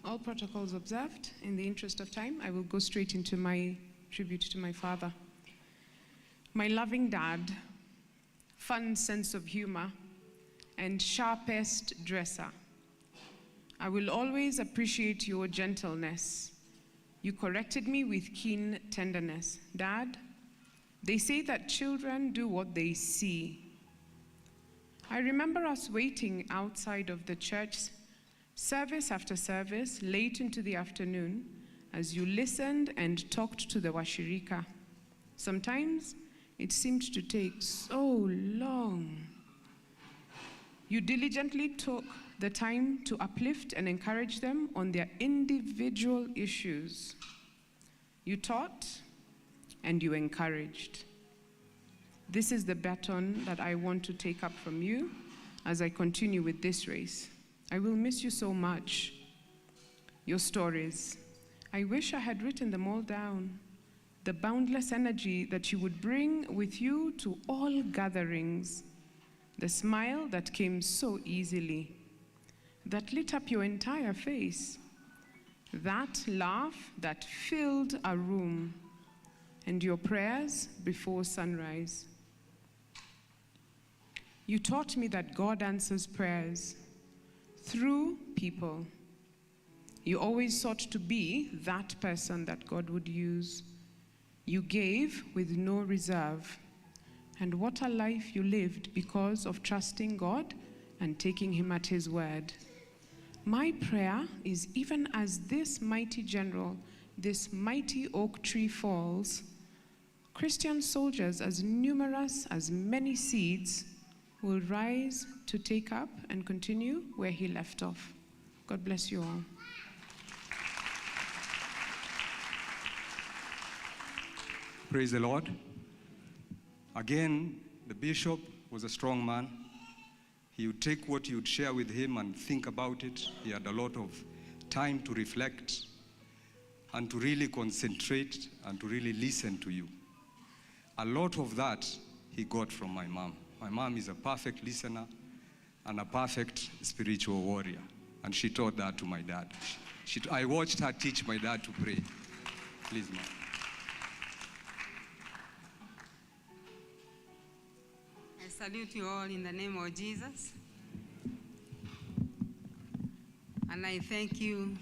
All protocols observed. In the interest of time, I will go straight into my tribute to my father. My loving dad, fun sense of humor, and sharpest dresser. I will always appreciate your gentleness. You corrected me with keen tenderness. Dad, they say that children do what they see. I remember us waiting outside of the church, service after service, late into the afternoon, as you listened and talked to the washirika. Sometimes it seemed to take so long. You diligently took the time to uplift and encourage them on their individual issues. You taught and you encouraged. This is the baton that I want to take up from you as I continue with this race. I will miss you so much. Your stories, I wish I had written them all down. The boundless energy that you would bring with you to all gatherings. The smile that came so easily, that lit up your entire face. That laugh that filled a room, and your prayers before sunrise. You taught me that God answers prayers through people. You always sought to be that person that God would use. You gave with no reserve. And what a life you lived because of trusting God and taking him at his word. My prayer is, even as this mighty general, this mighty oak tree falls, Christian soldiers as numerous as many seeds will rise to take up and continue where he left off. God bless you all. Praise the Lord. Again, the bishop was a strong man. He would take what you would share with him and think about it. He had a lot of time to reflect and to really concentrate and to really listen to you. A lot of that he got from my mom. My mom is a perfect listener and a perfect spiritual warrior. And she taught that to my dad. I watched her teach my dad to pray. Please, ma'am. I salute you all in the name of Jesus. And I thank you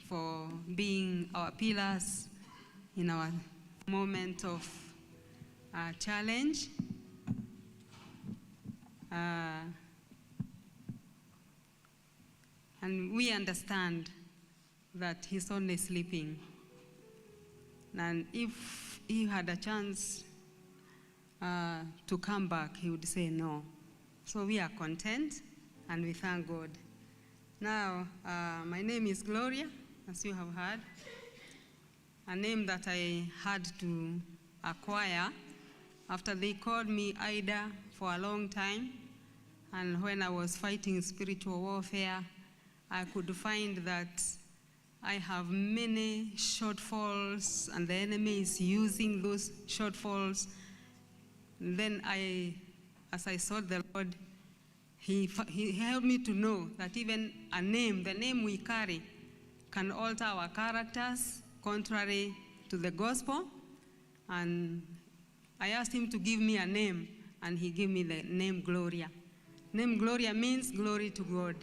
for being our pillars in our moment of challenge. And we understand that he's only sleeping. And if he had a chance to come back, he would say no. So we are content and we thank God. Now, my name is Gloria, as you have heard. A name that I had to acquire after they called me Ida for a long time. And when I was fighting spiritual warfare, I could find that I have many shortfalls and the enemy is using those shortfalls. And then as I sought the Lord, he helped me to know that even a name, the name we carry, can alter our characters contrary to the gospel. And I asked him to give me a name, and he gave me the name Gloria. Name Gloria means glory to God.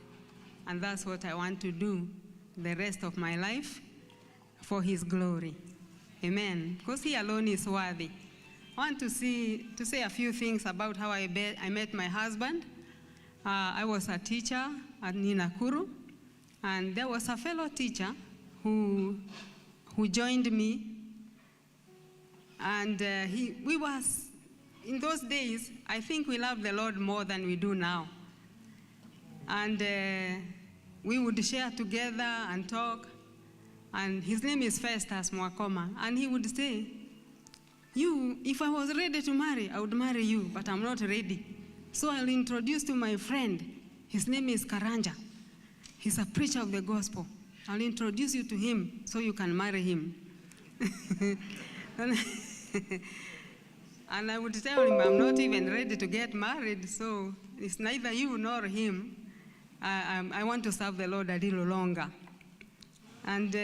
And that's what I want to do the rest of my life for his glory. Amen. Because he alone is worthy. I want to say a few things about how I met my husband. I was a teacher at Nakuru, and there was a fellow teacher who joined me. And we was, in those days, I think we loved the Lord more than we do now. And we would share together and talk. And his name is Festus Mwakoma. And he would say, if I was ready to marry, I would marry you, but I'm not ready. So I'll introduce to my friend. His name is Karanja. He's a preacher of the gospel. I'll introduce you to him so you can marry him. And I would tell him, I'm not even ready to get married, so it's neither you nor him. I want to serve the Lord a little longer. And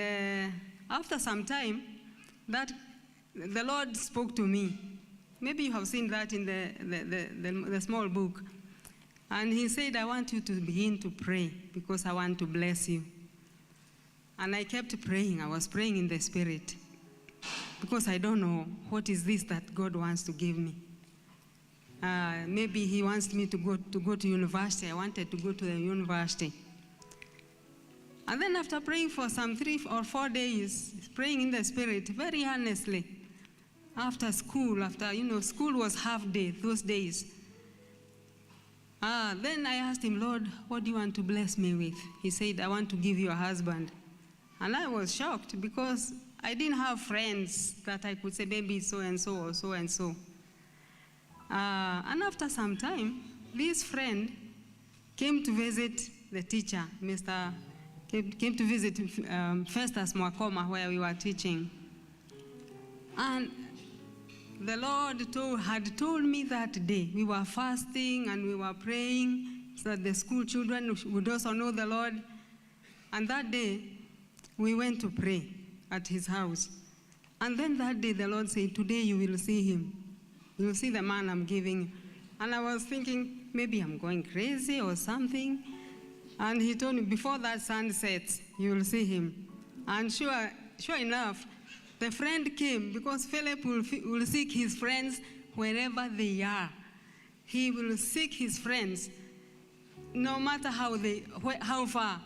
after some time, that the Lord spoke to me. Maybe you have seen that in the small book. And he said, I want you to begin to pray because I want to bless you. And I kept praying. I was praying in the Spirit because I don't know what is this that God wants to give me. Maybe he wants me to go to university. I wanted to go to the university. And then after praying for some 3 or 4 days, praying in the Spirit, very earnestly, after school, school was half day those days. Then I asked him, Lord, what do you want to bless me with? He said, I want to give you a husband. And I was shocked because I didn't have friends that I could say, maybe so-and-so or so-and-so. And after some time, this friend came to visit the teacher, came to visit Festus Mwakoma, where we were teaching. And the Lord had told me that day, we were fasting and we were praying so that the school children would also know the Lord. And that day, we went to pray at his house. And then that day, the Lord said, today you will see him. You will see the man I'm giving you. And I was thinking, maybe I'm going crazy or something. And he told me, before that sun sets, you will see him. And sure enough, the friend came because Philip will seek his friends wherever they are. He will seek his friends, no matter how far.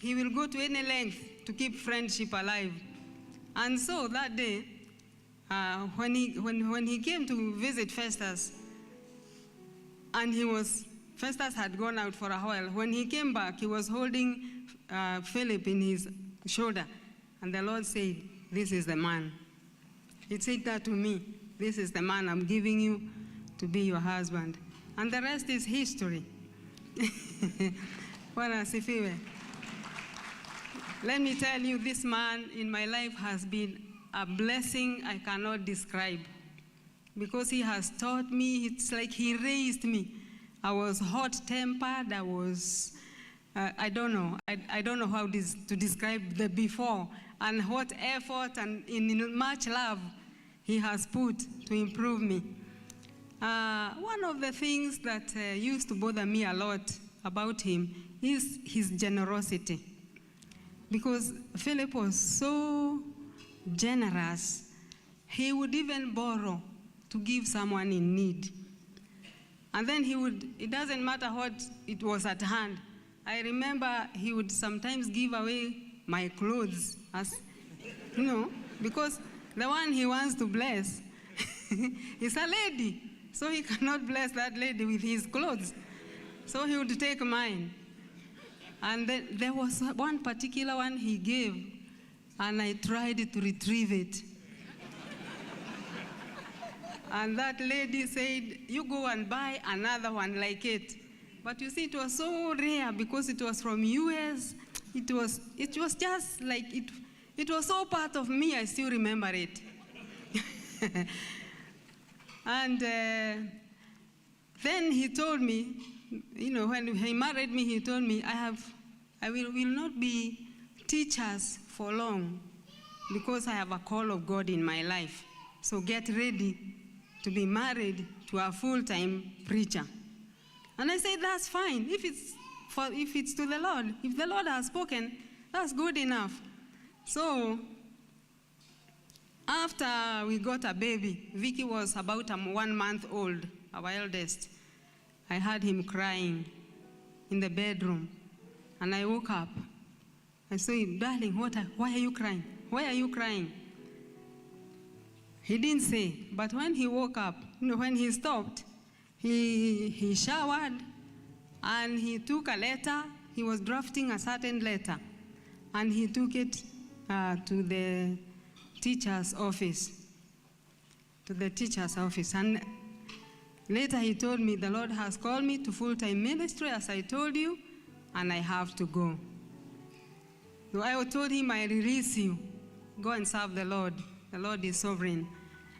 He will go to any length to keep friendship alive. And so that day, when he came to visit Festus, and Festus had gone out for a while. When he came back, he was holding Philip in his shoulder. And the Lord said, this is the man. He said that to me. This is the man I'm giving you to be your husband. And the rest is history. Let me tell you, this man in my life has been a blessing I cannot describe. Because he has taught me, it's like he raised me. I was hot-tempered, I don't know. I don't know how to describe the before and what effort and in much love he has put to improve me. One of the things that used to bother me a lot about him is his generosity. Because Philip was so generous, he would even borrow to give someone in need. And then it doesn't matter what it was at hand. I remember he would sometimes give away my clothes, because the one he wants to bless is a lady. So he cannot bless that lady with his clothes. So he would take mine. And then there was one particular one he gave, and I tried to retrieve it. And that lady said, you go and buy another one like it. But you see, it was so rare because it was from US. It was just like, it was so part of me, I still remember it. And then he told me, when he married me, he told me, I will not be teachers for long because I have a call of God in my life. So get ready to be married to a full-time preacher. And I said, that's fine. If it's to the Lord, if the Lord has spoken, that's good enough. So after we got a baby, Vicky was about 1 month old, our eldest. I heard him crying in the bedroom. And I woke up. I said, darling, why are you crying? Why are you crying? He didn't say, but when he woke up, when he stopped, he showered and he took a letter. He was drafting a certain letter, and he took it to the teacher's office. And later he told me, the Lord has called me to full-time ministry, as I told you, and I have to go. So I told him, I release you. Go and serve the Lord. The Lord is sovereign.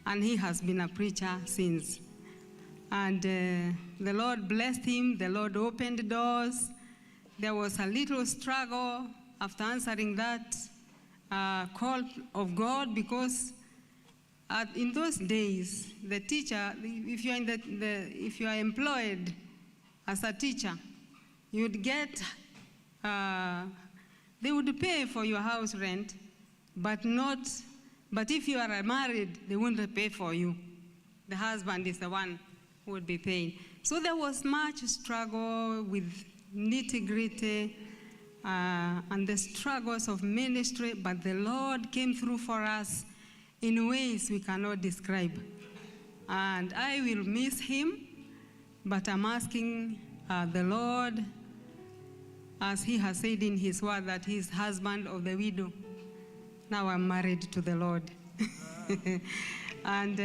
And he has been a preacher since. And the Lord blessed him. The Lord opened doors. There was a little struggle after answering that call of God, because in those days, the teacher, if you are if you are employed as a teacher, you would get, they would pay for your house rent, but if you are married, they wouldn't pay for you. The husband is the one who would be paying. So there was much struggle with nitty-gritty and the struggles of ministry, but the Lord came through for us in ways we cannot describe. And I will miss him, but I'm asking the Lord, as he has said in his word, that he is husband of the widow. Now I'm married to the Lord. And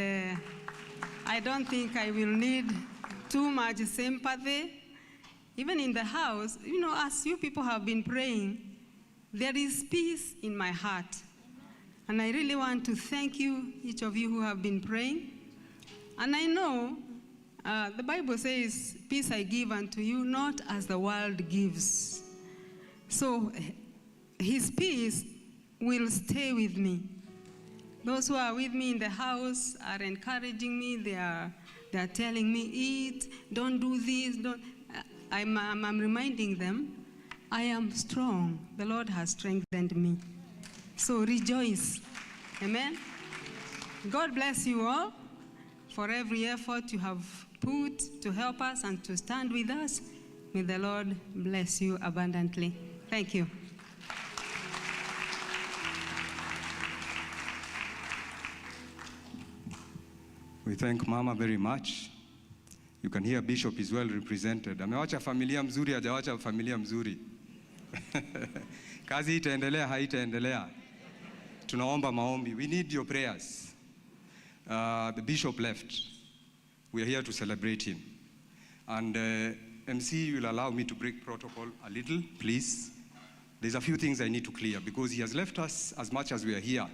I don't think I will need too much sympathy. Even in the house, you know, as you people have been praying, there is peace in my heart. And I really want to thank you, each of you who have been praying. And I know the Bible says, peace I give unto you, not as the world gives. So his peace will stay with me. Those who are with me in the house are encouraging me. They are telling me, eat, don't do this, don't. I'm reminding them, I am strong. The Lord has strengthened me. So rejoice. Amen. God bless you all for every effort you have put to help us and to stand with us. May the Lord bless you abundantly. Thank you. We thank Mama very much. You can hear Bishop is well represented. Amewacha familia mzuri, hajawacha familia mzuri. Kazi itaendelea, haitaendelea. Tunaomba maombi. We need your prayers. The bishop left. We are here to celebrate him. And MC, you will allow me to break protocol a little, please. There's a few things I need to clear because he has left us as much as we are here.